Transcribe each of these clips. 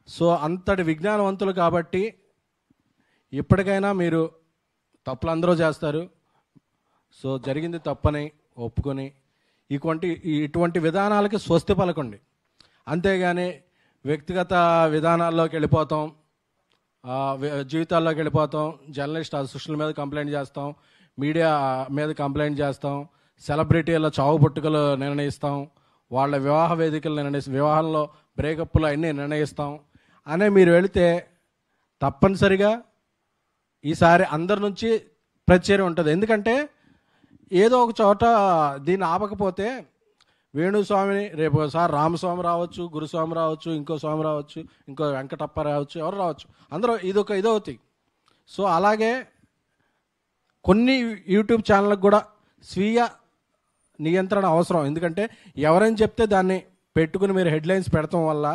So అంతటి విజ్ఞానవంతులు కాబట్టి ఇప్పటికైనా మీరు తప్పులు అందరూ చేస్తారు. సో జరిగింది తప్పని ఒప్పుకొని ఇటువంటి విధానాలకి స్వస్తి పలకండి. అంతేగాని వ్యక్తిగత విధానాల్లోకి వెళ్ళిపోతాం, జీవితాల్లోకి వెళ్ళిపోతాం, జర్నలిస్ట్ అసోసియేషన్ల మీద కంప్లైంట్ చేస్తాం, మీడియా మీద కంప్లైంట్ చేస్తాం, సెలబ్రిటీల చావు పుట్టుకలు నిర్ణయిస్తాం, వాళ్ళ వివాహ వేదికలు వివాహంలో బ్రేకప్లు అన్నీ నిర్ణయిస్తాం అనే మీరు వెళితే తప్పనిసరిగా ఈసారి అందరి నుంచి ప్రతిచర్య ఉంటుంది. ఎందుకంటే ఏదో ఒక చోట దీన్ని ఆపకపోతే వేణుస్వామిని రేపు ఒకసారి రామస్వామి రావచ్చు, గురుస్వామి రావచ్చు, ఇంకో స్వామి రావచ్చు, ఇంకో వెంకటప్ప రావచ్చు, ఎవరు రావచ్చు, అందరూ ఇదవుతాయి. సో అలాగే కొన్ని యూట్యూబ్ ఛానళ్ళకు కూడా స్వీయ నియంత్రణ అవసరం. ఎందుకంటే ఎవరైనా చెప్తే దాన్ని పెట్టుకుని మీరు హెడ్లైన్స్ పెడతాం వల్ల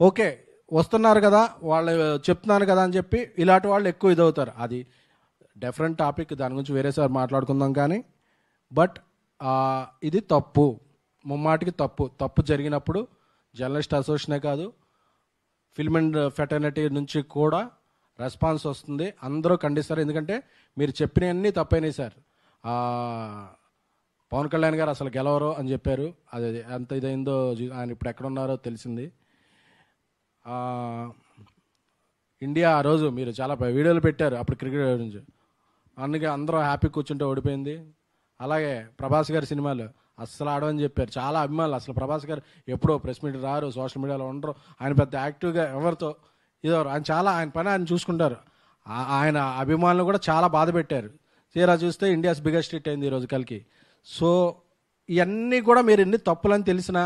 ఓకే వస్తున్నారు కదా, వాళ్ళు చెప్తున్నారు కదా అని చెప్పి ఇలాంటి వాళ్ళు ఎక్కువ ఇదవుతారు. అది డిఫరెంట్ టాపిక్, దాని గురించి వేరేసారి మాట్లాడుకుందాం. కానీ బట్ ఇది తప్పు, ముమ్మాటికి తప్పు జరిగినప్పుడు జర్నలిస్ట్ అసోసియేషనే కాదు, ఫిల్మ్ అండ్ ఫెటర్నిటీ నుంచి కూడా రెస్పాన్స్ వస్తుంది. అందరూ ఖండిస్తారు. ఎందుకంటే మీరు చెప్పినవన్నీ తప్పైనాయి సార్. పవన్ కళ్యాణ్ గారు అసలు గెలవరు అని చెప్పారు. అది ఎంత ఇదైందో ఆయన ఇప్పుడు ఎక్కడున్నారో తెలిసింది. ఇండియా ఆ రోజు మీరు చాలా వీడియోలు పెట్టారు అప్పుడు క్రికెట్ గురించి, అందుకే అందరూ హ్యాపీ కూర్చుంటే ఓడిపోయింది. అలాగే ప్రభాస్ గారి సినిమాలు అస్సలు ఆడమని చెప్పారు. చాలా అభిమానులు, అసలు ప్రభాస్ గారు ఎప్పుడో ప్రెస్ మీట్ రారు, సోషల్ మీడియాలో ఉండరు, ఆయన పెద్ద యాక్టివ్గా ఎవరితో ఇదవరు, ఆయన పని ఆయన చూసుకుంటారు. ఆయన అభిమానులు కూడా చాలా బాధ పెట్టారు. తీరా చూస్తే ఇండియాస్ బిగ్గెస్ట్ హిట్ అయింది ఈరోజు కలికి. సో ఇవన్నీ కూడా మీరు ఎన్ని తప్పులని తెలిసినా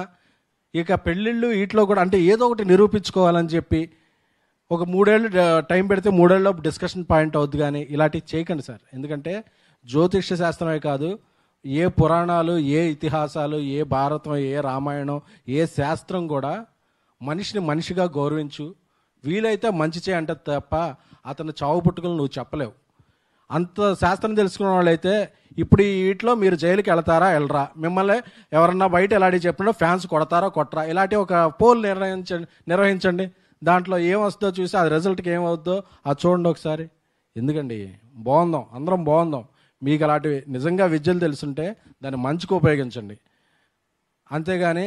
ఇక పెళ్ళిళ్ళు వీటిలో కూడా అంటే ఏదో ఒకటి నిరూపించుకోవాలని చెప్పి ఒక 3 ఏళ్ళు టైం పెడితే 3 ఏళ్ళలో డిస్కషన్ పాయింట్ అవుద్ది. కానీ ఇలాంటివి చేయకండి సార్. ఎందుకంటే జ్యోతిష్య శాస్త్రమే కాదు, ఏ పురాణాలు, ఏ ఇతిహాసాలు, ఏ భారతం, ఏ రామాయణం, ఏ శాస్త్రం కూడా మనిషిని మనిషిగా గౌరవించు, వీలైతే మంచి చేయంటే తప్ప అతను చావు పుట్టుకలు నువ్వు చెప్పలేవు. అంత శాస్త్రం తెలుసుకున్న వాళ్ళైతే ఇప్పుడు వీటిలో మీరు జైలుకి వెళ్తారా వెళ్ళరా, మిమ్మల్ని ఎవరన్నా బయట ఎలాంటి చెప్పినా ఫ్యాన్స్ కొడతారా కొట్టరా, ఇలాంటి ఒక పోల్ నిర్వహించండి. దాంట్లో ఏమొస్తుందో చూసి అది రిజల్ట్కి ఏమవుద్దో అది చూడండి ఒకసారి. ఎందుకండి బాగుందాం, అందరం బాగుందాం. మీకు అలాంటివి నిజంగా విద్యలు తెలుసుంటే దాన్ని మంచిగా ఉపయోగించండి. అంతేగాని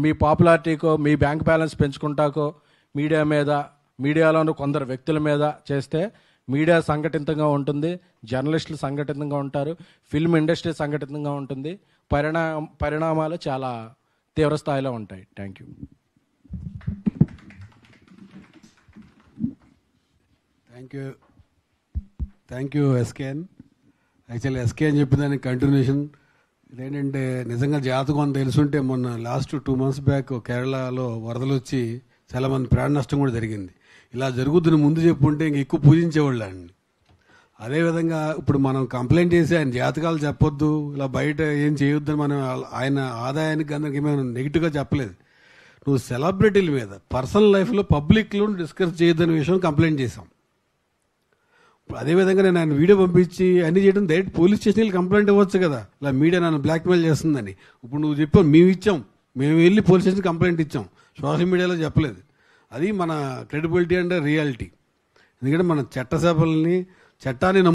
మీ పాపులారిటీకో మీ బ్యాంక్ బ్యాలెన్స్ పెంచుకుంటాకో మీడియాలోని కొందరు వ్యక్తుల మీద చేస్తే మీడియా సంఘటితంగా ఉంటుంది, జర్నలిస్టులు సంఘటితంగా ఉంటారు, ఫిల్మ్ ఇండస్ట్రీ సంఘటితంగా ఉంటుంది, పరిణామాలు చాలా తీవ్ర స్థాయిలో ఉంటాయి. Thank you. Thank you SKN. Actually SKN చెప్పిన దానికి కంటిన్యూషన్ ఇదేంటంటే నిజంగా జాతకం తెలుసుంటే మొన్న లాస్ట్ 2 months బ్యాక్ కేరళలో వరదలు వచ్చి చాలామంది ప్రాణ నష్టం కూడా జరిగింది. ఇలా జరుగుతున్న ముందు చెప్పుంటే ఇంక ఎక్కువ పూజించేవాళ్ళు అండి. అదేవిధంగా ఇప్పుడు మనం కంప్లైంట్ చేసి ఆయన జాతకాలు చెప్పొద్దు, ఇలా బయట ఏం చేయొద్దని మనం ఆయన ఆదాయానికి అందరికి మేము నెగిటివ్గా చెప్పలేదు. నువ్వు సెలబ్రిటీల మీద పర్సనల్ లైఫ్లో పబ్లిక్లో డిస్కస్ చేయొద్దనే విషయం కంప్లైంట్ చేశాం. అదేవిధంగా నేను ఆయన వీడియో పంపించి అన్ని చేయడం డైరెక్ట్ పోలీస్ స్టేషన్కి కంప్లైంట్ ఇవ్వచ్చు కదా, ఇలా మీడియా నన్ను బ్లాక్మెయిల్ చేస్తుందని. ఇప్పుడు నువ్వు చెప్పావు, మేము వెళ్ళి పోలీస్ స్టేషన్ కంప్లైంట్ ఇచ్చాం, సోషల్ మీడియాలో చెప్పలేదు. అది మన క్రెడిబిలిటీ అండ్ రియాలిటీ. ఎందుకంటే మన చట్టాన్ని